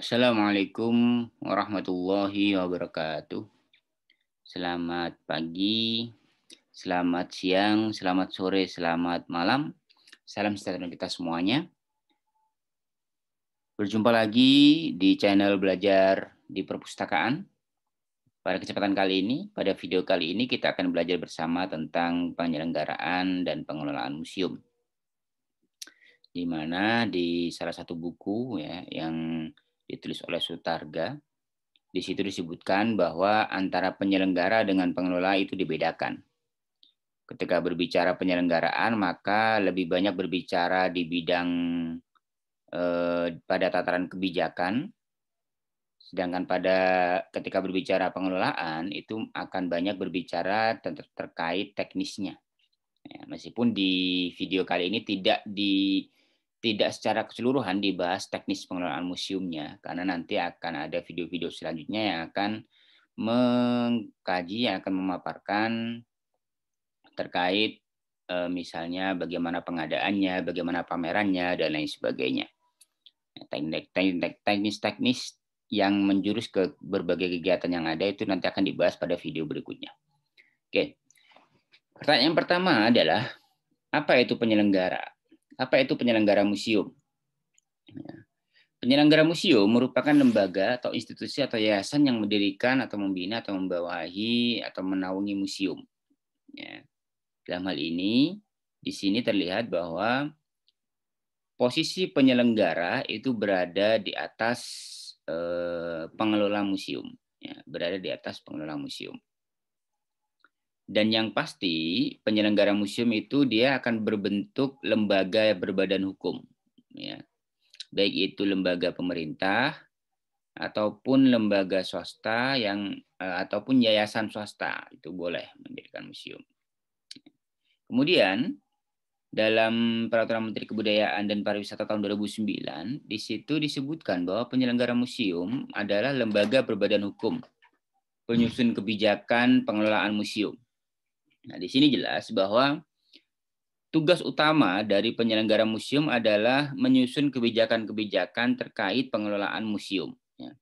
Assalamualaikum warahmatullahi wabarakatuh. Selamat pagi, selamat siang, selamat sore, selamat malam. Salam sejahtera kita semuanya. Berjumpa lagi di channel Belajar di Perpustakaan. Pada kesempatan kali ini, pada video kali ini kita akan belajar bersama tentang penyelenggaraan dan pengelolaan museum. Di mana di salah satu buku ya yang ditulis oleh Sutarga, di situ disebutkan bahwa antara penyelenggara dengan pengelola itu dibedakan. Ketika berbicara penyelenggaraan, maka lebih banyak berbicara di bidang pada tataran kebijakan, sedangkan ketika berbicara pengelolaan itu akan banyak berbicara terkait teknisnya. Ya, meskipun di video kali ini tidak secara keseluruhan dibahas teknis pengelolaan museumnya, karena nanti akan ada video-video selanjutnya yang akan mengkaji, yang akan memaparkan terkait misalnya bagaimana pengadaannya, bagaimana pamerannya, dan lain sebagainya. Teknis-teknis yang menjurus ke berbagai kegiatan yang ada itu nanti akan dibahas pada video berikutnya. Oke. Pertanyaan pertama adalah, apa itu penyelenggara? Apa itu penyelenggara museum? Penyelenggara museum merupakan lembaga atau institusi atau yayasan yang mendirikan atau membina atau membawahi atau menaungi museum. Ya. Dalam hal ini, di sini terlihat bahwa posisi penyelenggara itu berada di atas pengelola museum. Ya, berada di atas pengelola museum. Dan yang pasti penyelenggara museum itu dia akan berbentuk lembaga berbadan hukum, ya. Baik itu lembaga pemerintah ataupun lembaga swasta ataupun yayasan swasta itu boleh mendirikan museum. Kemudian dalam Peraturan Menteri Kebudayaan dan Pariwisata tahun 2009 di situ disebutkan bahwa penyelenggara museum adalah lembaga berbadan hukum, penyusun kebijakan pengelolaan museum. Nah, di sini jelas bahwa tugas utama dari penyelenggara museum adalah menyusun kebijakan-kebijakan terkait pengelolaan museum. Ya.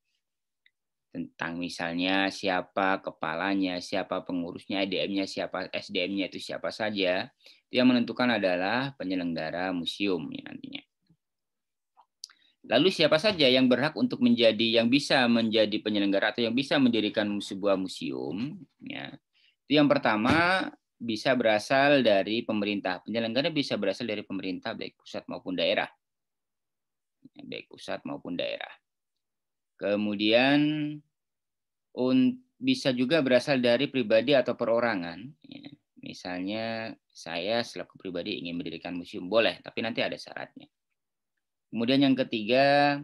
Tentang misalnya siapa kepalanya, siapa pengurusnya, SDM-nya siapa, SDM-nya itu siapa saja, itu yang menentukan adalah penyelenggara museum ya, nantinya. Lalu siapa saja yang berhak untuk yang bisa menjadi penyelenggara atau yang bisa mendirikan sebuah museum? Ya. Itu yang pertama, bisa berasal dari pemerintah. Penyelenggara bisa berasal dari pemerintah baik pusat maupun daerah. Baik pusat maupun daerah. Kemudian bisa juga berasal dari pribadi atau perorangan. Misalnya saya selaku pribadi ingin mendirikan museum, boleh, tapi nanti ada syaratnya. Kemudian yang ketiga,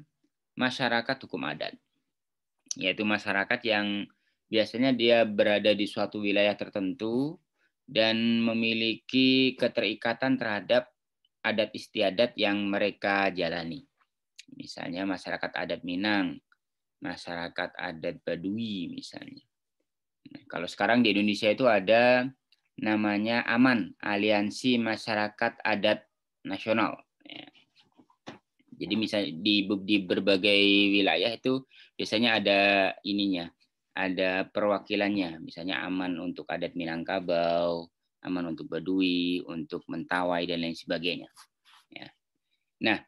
masyarakat hukum adat. Yaitu masyarakat yang biasanya dia berada di suatu wilayah tertentu dan memiliki keterikatan terhadap adat istiadat yang mereka jalani. Misalnya masyarakat adat Minang, masyarakat adat Baduy misalnya. Nah, kalau sekarang di Indonesia itu ada namanya AMAN, Aliansi Masyarakat Adat Nasional. Jadi misalnya di berbagai wilayah itu biasanya ada ada perwakilannya. Misalnya AMAN untuk adat Minangkabau, AMAN untuk Baduy, untuk Mentawai dan lain sebagainya. Ya. Nah,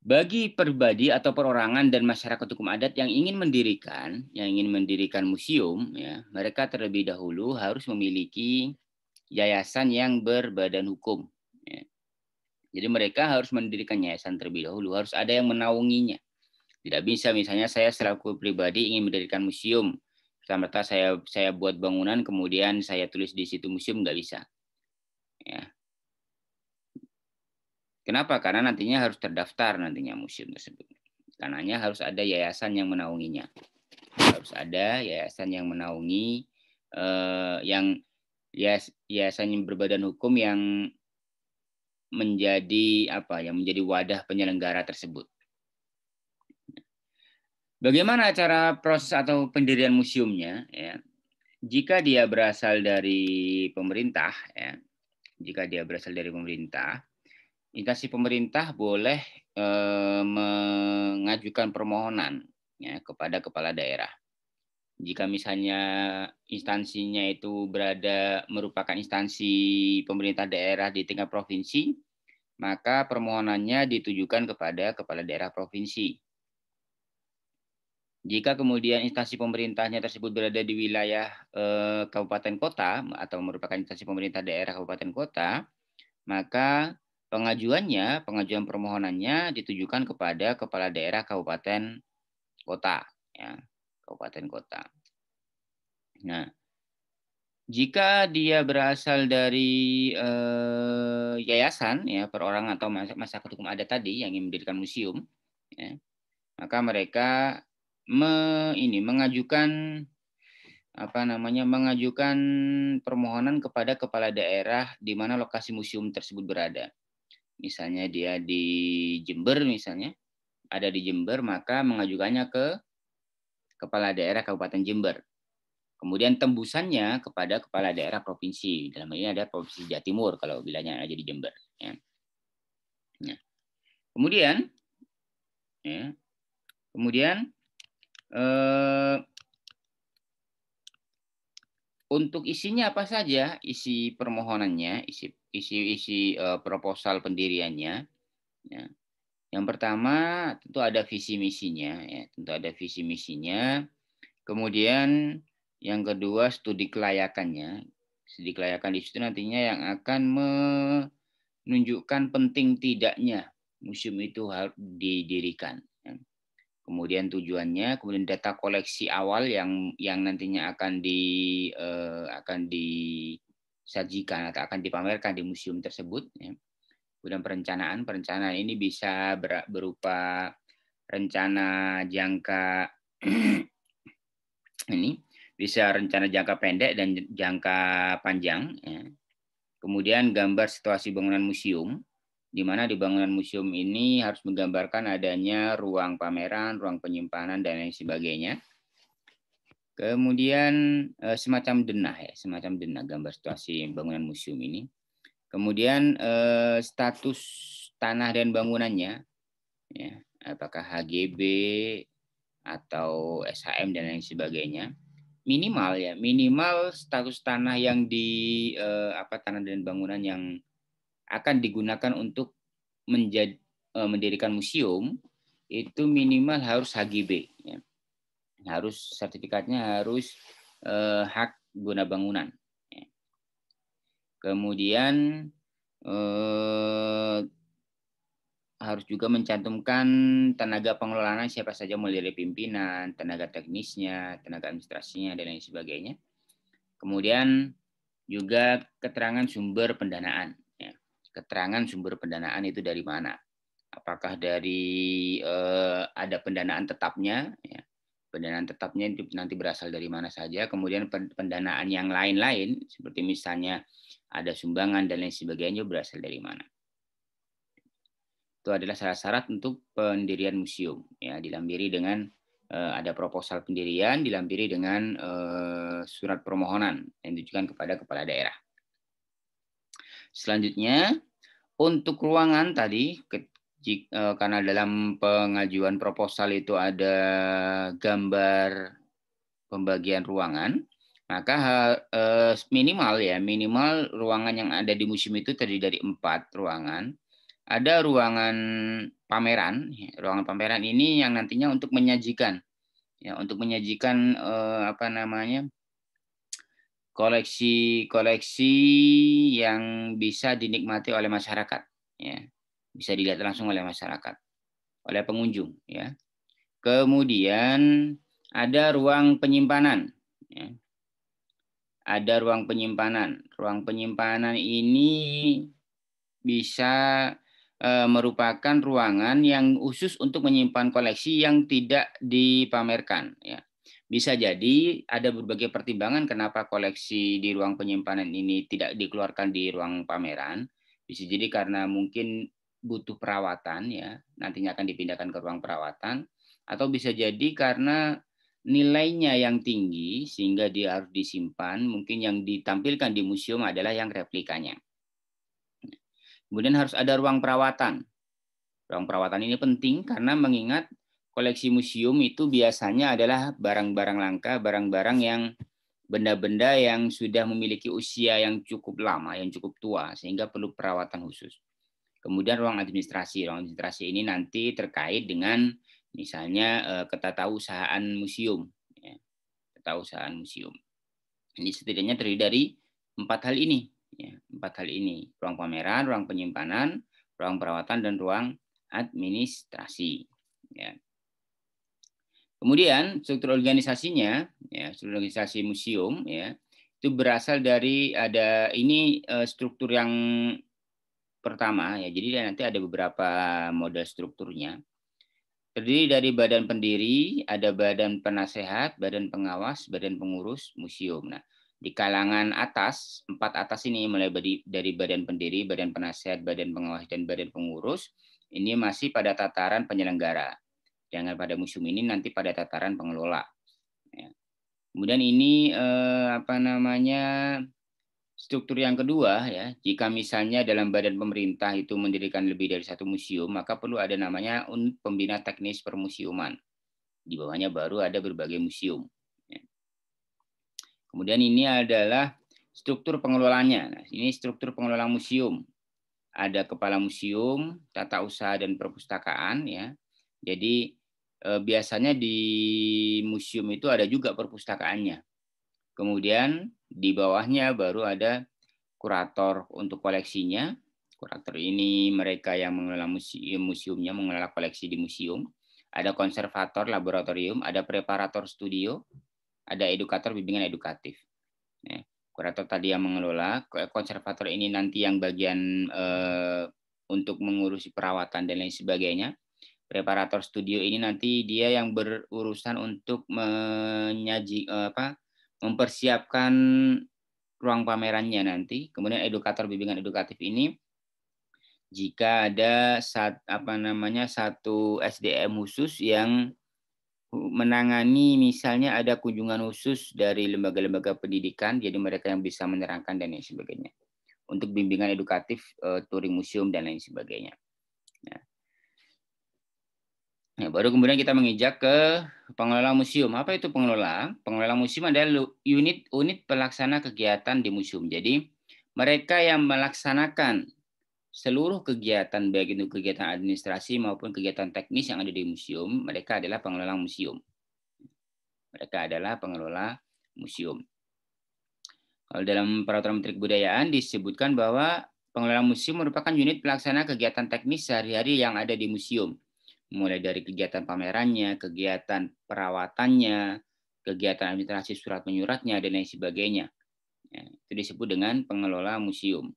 bagi pribadi atau perorangan dan masyarakat hukum adat yang ingin mendirikan museum, ya, mereka terlebih dahulu harus memiliki yayasan yang berbadan hukum. Ya. Jadi mereka harus mendirikan yayasan terlebih dahulu, harus ada yang menaunginya. Tidak bisa misalnya saya selaku pribadi ingin mendirikan museum, serta saya buat bangunan kemudian saya tulis di situ museum, nggak bisa. Ya. Kenapa? Karena nantinya harus terdaftar nantinya museum tersebut. Karenanya harus ada yayasan yang menaunginya. Harus ada yayasan yang menaungi yayasan yang berbadan hukum yang menjadi menjadi wadah penyelenggara tersebut. Bagaimana cara proses atau pendirian museumnya? Ya. Jika dia berasal dari pemerintah, ya, instansi pemerintah boleh mengajukan permohonan ya, kepada kepala daerah. Jika misalnya instansinya itu merupakan instansi pemerintah daerah di tingkat provinsi, maka permohonannya ditujukan kepada kepala daerah provinsi. Jika kemudian instansi pemerintahnya tersebut berada di wilayah kabupaten kota atau merupakan instansi pemerintah daerah kabupaten kota, maka pengajuan permohonannya ditujukan kepada kepala daerah kabupaten kota, ya, kabupaten kota. Nah, jika dia berasal dari yayasan, ya, perorangan atau masyarakat hukum adat tadi yang ingin mendirikan museum, ya, maka mereka mengajukan permohonan kepada kepala daerah di mana lokasi museum tersebut berada. Misalnya dia di Jember, misalnya ada di Jember, maka mengajukannya ke kepala daerah Kabupaten Jember. Kemudian tembusannya kepada kepala daerah provinsi. Dalam hal ini ada Provinsi Jawa Timur kalau wilayahnya ada di Jember. Ya. Nah, kemudian untuk isinya apa saja, isi permohonannya, isi proposal pendiriannya. Ya. Yang pertama tentu ada visi misinya, ya. Tentu ada visi misinya. Kemudian yang kedua studi kelayakannya. Studi kelayakan di situ nantinya yang akan menunjukkan penting tidaknya museum itu harus didirikan. Ya. Kemudian tujuannya, kemudian data koleksi awal yang nantinya akan disajikan atau akan dipamerkan di museum tersebut. Ya. Kemudian perencanaan ini bisa berupa rencana jangka ini bisa rencana jangka pendek dan jangka panjang. Ya. Kemudian gambar situasi bangunan museum, di mana di bangunan museum ini harus menggambarkan adanya ruang pameran, ruang penyimpanan, dan lain sebagainya. Kemudian semacam denah, gambar situasi bangunan museum ini. Kemudian status tanah dan bangunannya, ya, apakah HGB atau SHM dan lain sebagainya. Minimal status tanah yang tanah dan bangunan yang akan digunakan untuk mendirikan museum itu minimal harus HGB, ya. Harus sertifikatnya harus hak guna bangunan. Ya. Kemudian harus juga mencantumkan tenaga pengelolaan siapa saja, mulai dari pimpinan, tenaga teknisnya, tenaga administrasinya, dan lain sebagainya. Kemudian juga keterangan sumber pendanaan. Ya. Keterangan sumber pendanaan itu dari mana? Apakah dari ada pendanaan tetapnya? Ya. Pendanaan tetapnya itu nanti berasal dari mana saja. Kemudian pendanaan yang lain-lain, seperti misalnya ada sumbangan dan lain sebagainya, berasal dari mana? Itu adalah syarat-syarat untuk pendirian museum. Ya, dilampiri dengan ada proposal pendirian, dilampiri dengan surat permohonan yang ditujukan kepada kepala daerah. Selanjutnya, untuk ruangan tadi, karena dalam pengajuan proposal itu ada gambar pembagian ruangan, maka minimal ruangan yang ada di museum itu terdiri dari 4 ruangan. Ada ruangan pameran. Ruangan pameran ini yang nantinya untuk menyajikan, koleksi-koleksi yang bisa dinikmati oleh masyarakat. Ya. Bisa dilihat langsung oleh masyarakat, oleh pengunjung. Ya. Kemudian ada ruang penyimpanan. Ya. Ada ruang penyimpanan. Ruang penyimpanan ini bisa merupakan ruangan yang khusus untuk menyimpan koleksi yang tidak dipamerkan. Ya. Bisa jadi ada berbagai pertimbangan kenapa koleksi di ruang penyimpanan ini tidak dikeluarkan di ruang pameran. Bisa jadi karena mungkin butuh perawatan, ya, nantinya akan dipindahkan ke ruang perawatan, atau bisa jadi karena nilainya yang tinggi sehingga dia harus disimpan. Mungkin yang ditampilkan di museum adalah yang replikanya. Kemudian harus ada ruang perawatan. Ruang perawatan ini penting karena mengingat koleksi museum itu biasanya adalah barang-barang langka, barang-barang yang benda-benda yang sudah memiliki usia yang cukup lama, yang cukup tua, sehingga perlu perawatan khusus. Kemudian ruang administrasi. Ruang administrasi ini nanti terkait dengan misalnya ketatausahaan museum. Ketatausahaan museum. Ini setidaknya terdiri dari 4 hal ini. 4 hal ini. Ruang pameran, ruang penyimpanan, ruang perawatan, dan ruang administrasi. Ya. Kemudian struktur organisasinya, struktur organisasi museum, itu berasal dari ada ini struktur yang pertama, jadi nanti ada beberapa model strukturnya. Terdiri dari badan pendiri, ada badan penasehat, badan pengawas, badan pengurus museum. Nah, di kalangan atas, 4 atas ini mulai dari badan pendiri, badan penasehat, badan pengawas, dan badan pengurus, ini masih pada tataran penyelenggara. Jangan pada museum ini nanti pada tataran pengelola. Kemudian ini struktur yang kedua, jika misalnya dalam badan pemerintah itu mendirikan lebih dari 1 museum, maka perlu ada namanya unit pembina teknis permuseuman. Di bawahnya baru ada berbagai museum. Kemudian ini adalah struktur pengelolanya. Nah, ini struktur pengelola museum. Ada kepala museum, tata usaha dan perpustakaan, Jadi biasanya di museum itu ada juga perpustakaannya. Kemudian di bawahnya baru ada kurator untuk koleksinya. Kurator ini mereka yang mengelola museumnya, mengelola koleksi di museum. Ada konservator laboratorium, ada preparator studio, ada edukator bimbingan edukatif. Kurator tadi yang mengelola, konservator ini nanti yang bagian untuk mengurusi perawatan dan lain sebagainya. Preparator studio ini nanti dia yang berurusan untuk mempersiapkan ruang pamerannya nanti. Kemudian edukator bimbingan edukatif ini jika ada satu SDM khusus yang menangani misalnya ada kunjungan khusus dari lembaga-lembaga pendidikan, jadi mereka yang bisa menerangkan dan lain sebagainya. Untuk bimbingan edukatif, touring museum dan lain sebagainya. Nah, baru kemudian kita menginjak ke pengelola museum. Apa itu pengelola? Pengelola museum adalah unit pelaksana kegiatan di museum. Jadi mereka yang melaksanakan seluruh kegiatan, baik itu kegiatan administrasi maupun kegiatan teknis yang ada di museum, mereka adalah pengelola museum. Mereka adalah pengelola museum. Kalau dalam Peraturan Menteri Kebudayaan disebutkan bahwa pengelola museum merupakan unit pelaksana kegiatan teknis sehari-hari yang ada di museum. Mulai dari kegiatan pamerannya, kegiatan perawatannya, kegiatan administrasi surat menyuratnya, dan lain sebagainya. Itu disebut dengan pengelola museum.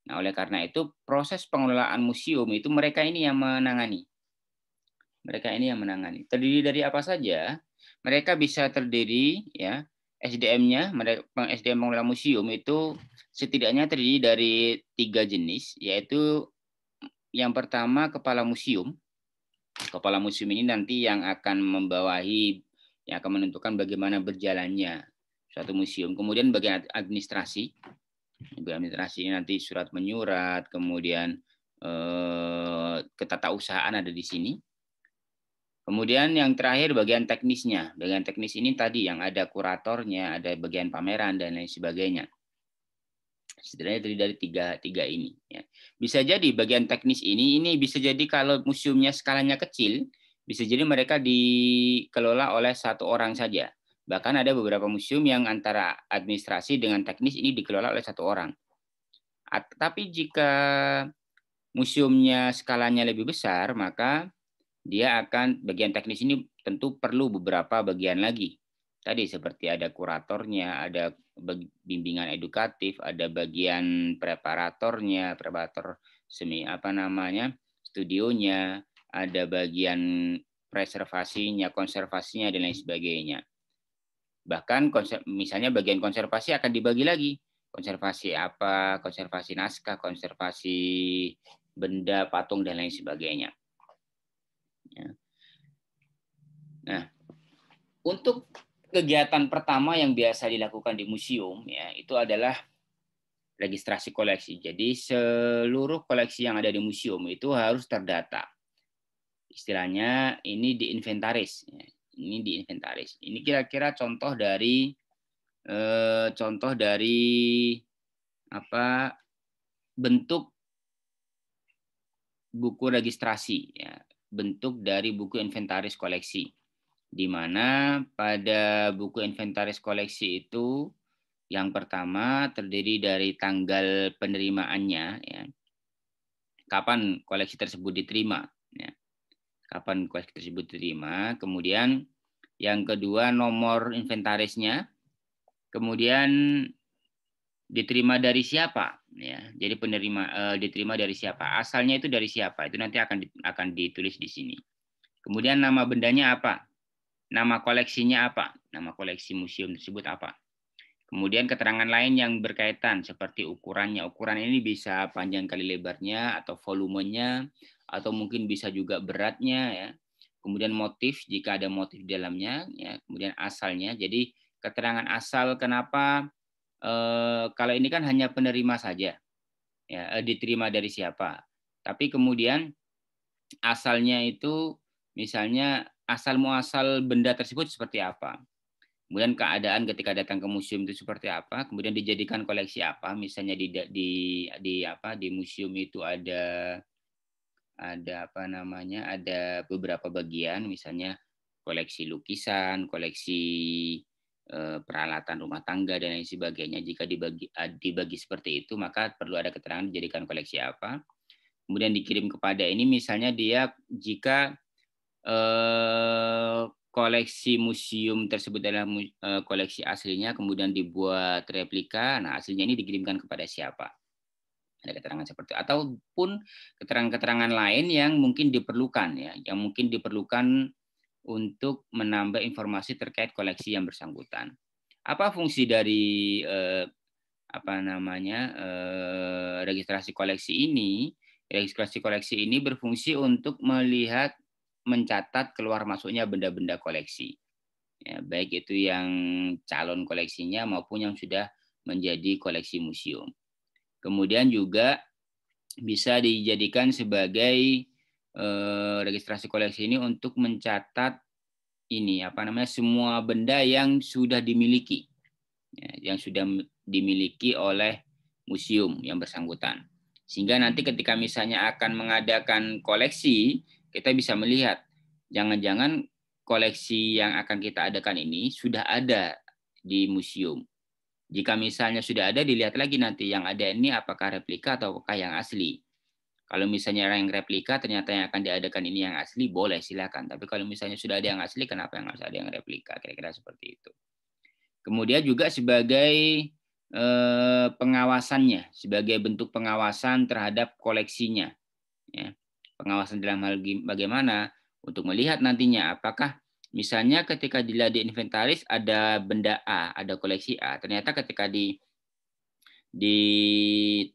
Nah, oleh karena itu, proses pengelolaan museum itu mereka ini yang menangani. Mereka ini yang menangani. Terdiri dari apa saja? Mereka bisa terdiri, SDM-nya, SDM pengelola museum itu setidaknya terdiri dari 3 jenis, yaitu yang pertama kepala museum. Kepala museum ini nanti yang akan membawahi, yang akan menentukan bagaimana berjalannya suatu museum. Kemudian bagian administrasi. Bagian administrasi ini nanti surat menyurat, kemudian ketatausahaan ada di sini. Kemudian yang terakhir bagian teknisnya. Bagian teknis ini tadi yang ada kuratornya, ada bagian pameran, dan lain sebagainya. Setidaknya terdiri dari tiga ini. Bisa jadi bagian teknis ini bisa jadi kalau museumnya skalanya kecil, bisa jadi mereka dikelola oleh 1 orang saja. Bahkan ada beberapa museum yang antara administrasi dengan teknis ini dikelola oleh 1 orang. Tapi jika museumnya skalanya lebih besar, maka dia akan bagian teknis ini tentu perlu beberapa bagian lagi. Tadi seperti ada kuratornya, ada bimbingan edukatif, ada bagian preparatornya, preparator studionya, ada bagian preservasinya, konservasinya, dan lain sebagainya. Bahkan misalnya bagian konservasi akan dibagi lagi. Konservasi apa, konservasi naskah, konservasi benda, patung, dan lain sebagainya. Nah, untuk kegiatan pertama yang biasa dilakukan di museum itu adalah registrasi koleksi. Jadi seluruh koleksi yang ada di museum itu harus terdata. Istilahnya ini diinventaris. Ini diinventaris. Ini kira-kira contoh dari apa bentuk buku registrasi, ya, bentuk dari buku inventaris koleksi, di mana pada buku inventaris koleksi itu yang pertama terdiri dari tanggal penerimaannya, ya, kapan koleksi tersebut diterima, ya, kapan koleksi tersebut diterima, kemudian yang kedua nomor inventarisnya, kemudian diterima dari siapa, ya, jadi penerima diterima dari siapa, asalnya itu dari siapa, itu nanti akan ditulis di sini. Kemudian nama bendanya apa, nama koleksinya apa, nama koleksi museum tersebut apa. Kemudian keterangan lain yang berkaitan seperti ukurannya. Ukuran ini bisa panjang kali lebarnya atau volumenya atau mungkin bisa juga beratnya, ya. Kemudian motif jika ada motif di dalamnya, ya. Kemudian asalnya. Jadi keterangan asal kenapa kalau ini kan hanya penerima saja, ya, diterima dari siapa. Tapi kemudian asalnya itu misalnya asal muasal benda tersebut seperti apa. Kemudian keadaan ketika datang ke museum itu seperti apa, kemudian dijadikan koleksi apa, misalnya di museum itu ada apa namanya, ada beberapa bagian, misalnya koleksi lukisan, koleksi peralatan rumah tangga dan lain sebagainya. Jika dibagi seperti itu, maka perlu ada keterangan dijadikan koleksi apa. Kemudian dikirim kepada ini, misalnya dia jika koleksi museum tersebut adalah koleksi aslinya, kemudian dibuat replika, nah aslinya ini dikirimkan kepada siapa. Ada keterangan seperti itu. Ataupun keterangan-keterangan lain yang mungkin diperlukan, ya, yang mungkin diperlukan untuk menambah informasi terkait koleksi yang bersangkutan. Apa fungsi dari registrasi koleksi ini? Registrasi koleksi ini berfungsi untuk melihat, mencatat keluar masuknya benda-benda koleksi, ya, baik itu yang calon koleksinya maupun yang sudah menjadi koleksi museum. Kemudian juga bisa dijadikan sebagai registrasi koleksi ini untuk mencatat ini semua benda yang sudah dimiliki, ya, yang sudah dimiliki oleh museum yang bersangkutan. Sehingga nanti ketika misalnya akan mengadakan koleksi, kita bisa melihat jangan-jangan koleksi yang akan kita adakan ini sudah ada di museum. Jika misalnya sudah ada, dilihat lagi nanti yang ada ini apakah replika atau apakah yang asli. Kalau misalnya yang replika ternyata yang akan diadakan ini yang asli, boleh silakan. Tapi kalau misalnya sudah ada yang asli, kenapa yang harus ada yang replika? Kira-kira seperti itu. Kemudian juga sebagai pengawasannya, sebagai bentuk pengawasan terhadap koleksinya, ya. Pengawasan dalam hal bagaimana untuk melihat nantinya apakah misalnya ketika di inventaris ada benda A, ada koleksi A, ternyata ketika di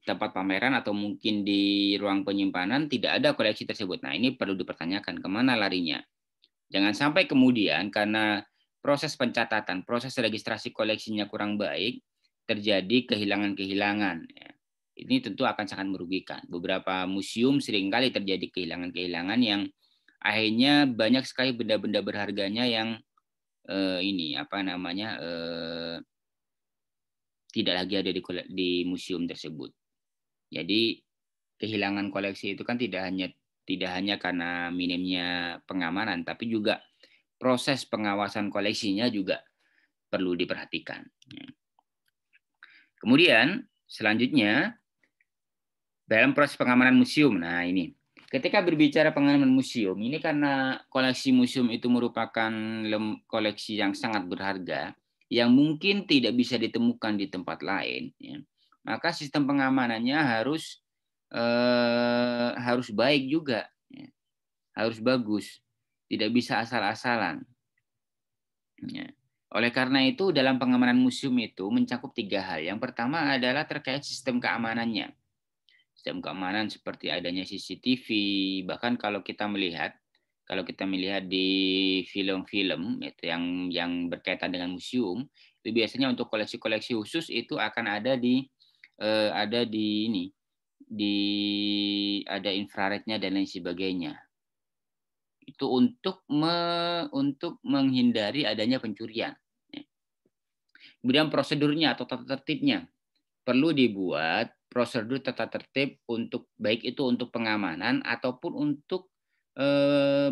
tempat pameran atau mungkin di ruang penyimpanan tidak ada koleksi tersebut. Nah, ini perlu dipertanyakan kemana larinya. Jangan sampai kemudian karena proses pencatatan, proses registrasi koleksinya kurang baik, terjadi kehilangan-kehilangan. Ini tentu akan sangat merugikan. Beberapa museum seringkali terjadi kehilangan-kehilangan yang akhirnya banyak sekali benda-benda berharganya yang tidak lagi ada di museum tersebut. Jadi kehilangan koleksi itu kan tidak hanya karena minimnya pengamanan, tapi juga proses pengawasan koleksinya juga perlu diperhatikan. Kemudian selanjutnya dalam proses pengamanan museum. Nah, ini ketika berbicara pengamanan museum, ini karena koleksi museum itu merupakan koleksi yang sangat berharga, yang mungkin tidak bisa ditemukan di tempat lain, ya, maka sistem pengamanannya harus baik juga, ya, harus bagus, tidak bisa asal-asalan. Ya. Oleh karena itu, dalam pengamanan museum itu mencakup 3 hal. Yang pertama adalah terkait sistem keamanannya. Sistem keamanan seperti adanya CCTV, bahkan kalau kita melihat di film-film itu yang berkaitan dengan museum, itu biasanya untuk koleksi-koleksi khusus itu akan ada di ada di ini, ada infrarednya dan lain sebagainya. Itu untuk menghindari adanya pencurian. Kemudian prosedurnya atau tata tertibnya perlu dibuat prosedur tata tertib untuk baik itu untuk pengamanan ataupun untuk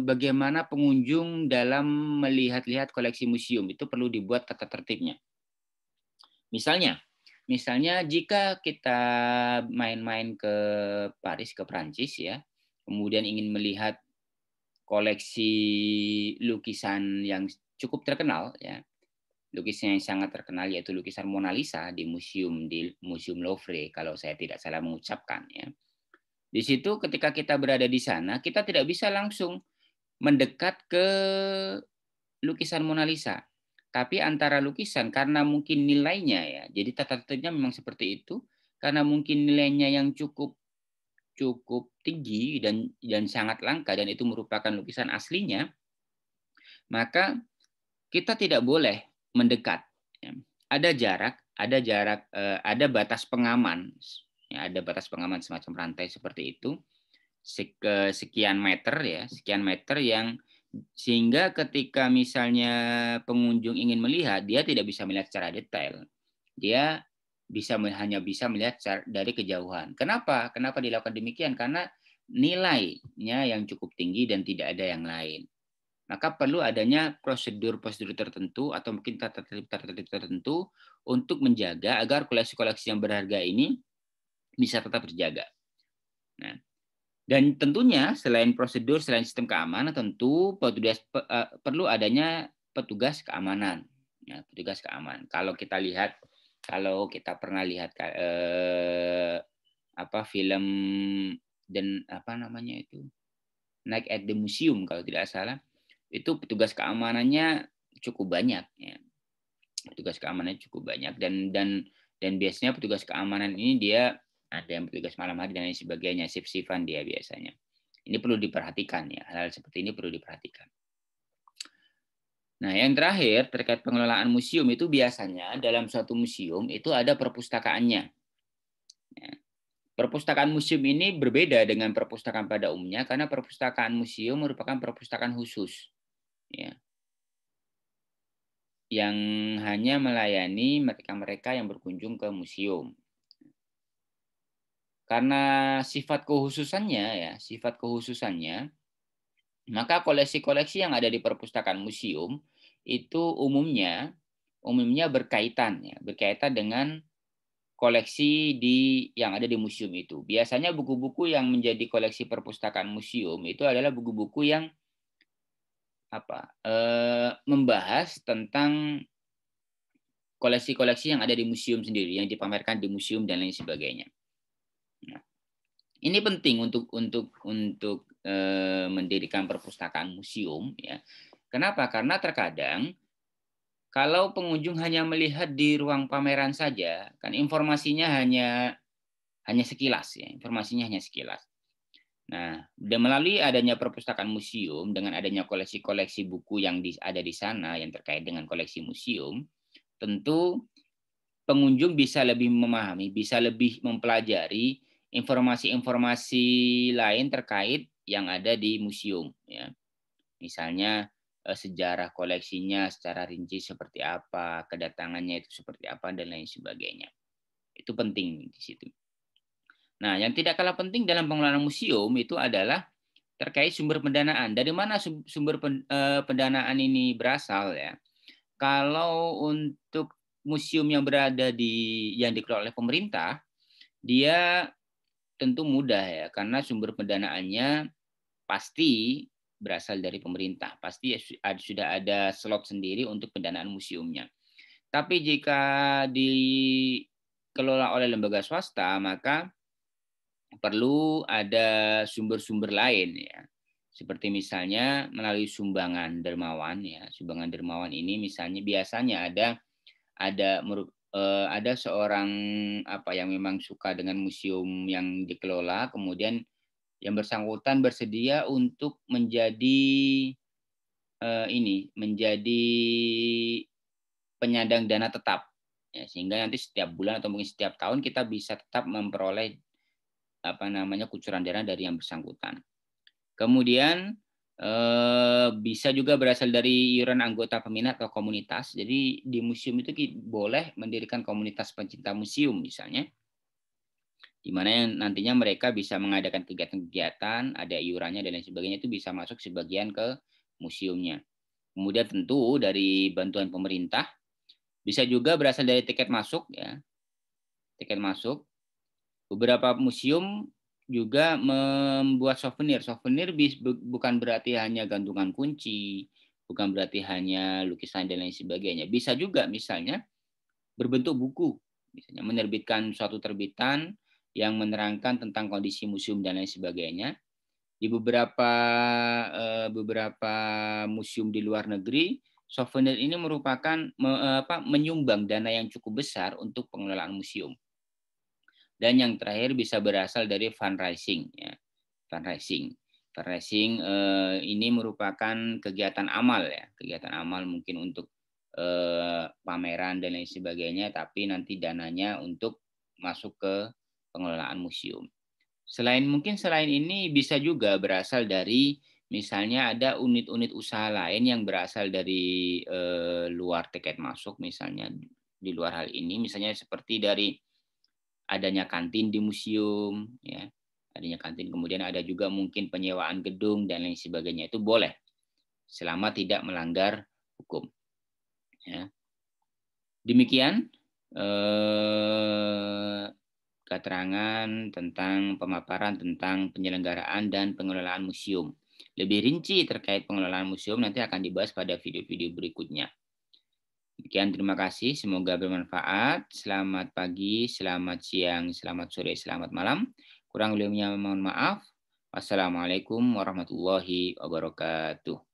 bagaimana pengunjung dalam melihat-lihat koleksi museum itu perlu dibuat tata tertibnya. Misalnya jika kita main-main ke Paris, ke Prancis ya, kemudian ingin melihat koleksi lukisan yang cukup terkenal ya, lukisan yang sangat terkenal yaitu lukisan Mona Lisa di Museum Louvre kalau saya tidak salah mengucapkan ya. Di situ ketika kita berada di sana kita tidak bisa langsung mendekat ke lukisan Mona Lisa. Tapi antara lukisan karena mungkin nilainya ya, jadi tata tertibnya memang seperti itu karena mungkin nilainya yang cukup tinggi dan sangat langka dan itu merupakan lukisan aslinya, maka kita tidak boleh mendekat. Ada jarak, ada batas pengaman, ya, ada batas pengaman semacam rantai seperti itu, sekian meter yang sehingga ketika misalnya pengunjung ingin melihat, dia tidak bisa melihat secara detail, dia hanya bisa melihat dari kejauhan. Kenapa dilakukan demikian? Karena nilainya yang cukup tinggi dan tidak ada yang lain. Maka perlu adanya prosedur tertentu atau mungkin tata tertib tertentu untuk menjaga agar koleksi-koleksi yang berharga ini bisa tetap terjaga. Nah, dan tentunya selain prosedur, selain sistem keamanan, tentu perlu adanya petugas keamanan. Ya, petugas keamanan. Kalau kita pernah lihat film dan Night at the Museum kalau tidak salah, itu petugas keamanannya cukup banyak. Ya. Petugas keamanannya cukup banyak dan biasanya petugas keamanan ini dia ada yang petugas malam hari dan lain sebagainya, shift-shiftan dia biasanya. Ini perlu diperhatikan ya, hal-hal seperti ini perlu diperhatikan. Nah, yang terakhir terkait pengelolaan museum itu biasanya dalam suatu museum itu ada perpustakaannya. Ya. Perpustakaan museum ini berbeda dengan perpustakaan pada umumnya karena perpustakaan museum merupakan perpustakaan khusus. Ya. Yang hanya melayani mereka-mereka yang berkunjung ke museum. Karena sifat kekhususannya, maka koleksi-koleksi yang ada di perpustakaan museum itu umumnya berkaitan dengan koleksi yang ada di museum itu. Biasanya buku-buku yang menjadi koleksi perpustakaan museum itu adalah buku-buku yang membahas tentang koleksi-koleksi yang ada di museum sendiri, yang dipamerkan di museum dan lain sebagainya. Nah, ini penting untuk mendirikan perpustakaan museum, ya. Kenapa? Karena terkadang kalau pengunjung hanya melihat di ruang pameran saja, kan informasinya hanya sekilas, ya. Informasinya hanya sekilas. Nah, dan melalui adanya perpustakaan museum, dengan adanya koleksi-koleksi buku yang ada di sana yang terkait dengan koleksi museum, tentu pengunjung bisa lebih memahami, bisa lebih mempelajari informasi-informasi lain terkait yang ada di museum. Ya. Misalnya sejarah koleksinya secara rinci seperti apa, kedatangannya itu seperti apa, dan lain sebagainya. Itu penting di situ. Nah, yang tidak kalah penting dalam pengelolaan museum itu adalah terkait sumber pendanaan. Dari mana sumber pendanaan ini berasal ya? Kalau untuk museum yang yang dikelola oleh pemerintah, dia tentu mudah ya, karena sumber pendanaannya pasti berasal dari pemerintah. Pasti sudah ada slot sendiri untuk pendanaan museumnya. Tapi jika dikelola oleh lembaga swasta, maka perlu ada sumber-sumber lain ya. Seperti misalnya melalui sumbangan dermawan ya. Sumbangan dermawan ini misalnya biasanya ada seorang yang memang suka dengan museum yang dikelola, kemudian yang bersangkutan bersedia untuk menjadi menjadi penyandang dana tetap Ya, sehingga nanti setiap bulan atau mungkin setiap tahun kita bisa tetap memperoleh kucuran dana dari yang bersangkutan. Kemudian bisa juga berasal dari iuran anggota peminat atau komunitas. Jadi di museum itu boleh mendirikan komunitas pencinta museum misalnya, di mana yang nantinya mereka bisa mengadakan kegiatan-kegiatan, ada iurannya dan lain sebagainya, itu bisa masuk sebagian ke museumnya. Kemudian tentu dari bantuan pemerintah, bisa juga berasal dari tiket masuk ya. Tiket masuk. Beberapa museum juga membuat souvenir. Souvenir bukan berarti hanya gantungan kunci, bukan berarti hanya lukisan dan lain sebagainya. Bisa juga misalnya berbentuk buku, misalnya menerbitkan suatu terbitan yang menerangkan tentang kondisi museum dan lain sebagainya. Di beberapa museum di luar negeri, souvenir ini merupakan menyumbang dana yang cukup besar untuk pengelolaan museum. Dan yang terakhir bisa berasal dari fundraising. Ya. Fundraising ini merupakan kegiatan amal ya, kegiatan amal mungkin untuk pameran dan lain sebagainya, tapi nanti dananya untuk masuk ke pengelolaan museum. Selain ini bisa juga berasal dari misalnya ada unit-unit usaha lain yang berasal dari luar tiket masuk, misalnya di luar hal ini, misalnya seperti dari adanya kantin di museum, ya, adanya kantin, kemudian ada juga mungkin penyewaan gedung dan lain sebagainya, itu boleh selama tidak melanggar hukum. Ya. Demikian keterangan tentang pemaparan tentang penyelenggaraan dan pengelolaan museum. Lebih rinci terkait pengelolaan museum nanti akan dibahas pada video-video berikutnya. Demikian, terima kasih. Semoga bermanfaat. Selamat pagi, selamat siang, selamat sore, selamat malam. Kurang lebihnya mohon maaf. Wassalamualaikum warahmatullahi wabarakatuh.